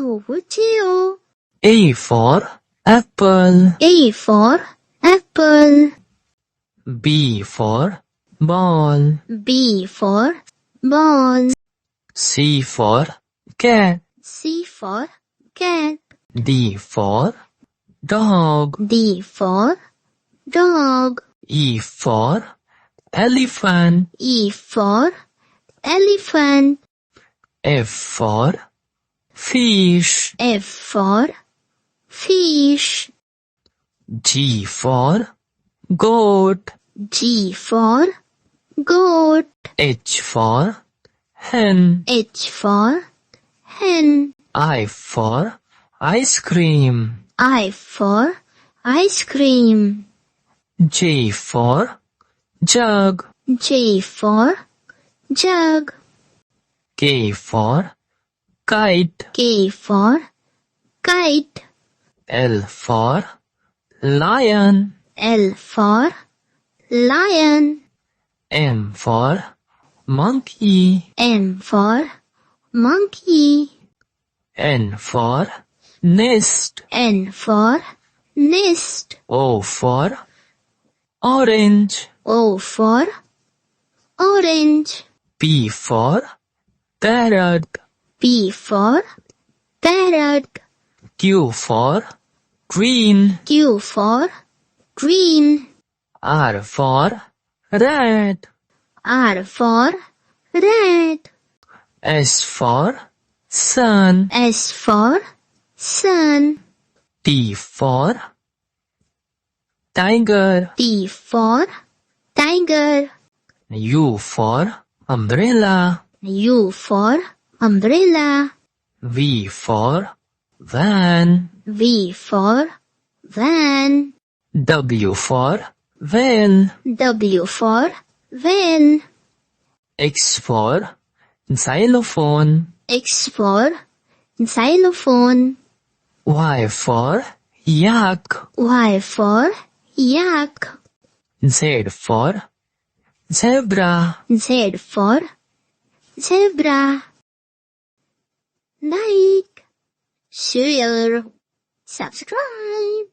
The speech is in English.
KauChiu. A for apple. A for apple. B for ball. B for ball. C for cat. C for cat. D for dog. D for dog. E for elephant. E for elephant. F for fish. F for fish. G for goat. G for goat. H for hen. H for hen. I for ice cream. I for ice cream. J for jug. J for jug. K for kite. K for kite. L for lion. L for lion. M for monkey. M for monkey. N for nest. N for nest. O for orange. O for orange. P for parrot. P for parrot. Q for green. Q for green. R for rat. R for rat. S for sun. S for sun. T for tiger. T for tiger. U for umbrella. U for umbrella. V for van. V for van. W for van. W for van. X for xylophone. X for xylophone. Y for yak. Y for yak. Z for zebra. Z for zebra. Like, share, subscribe.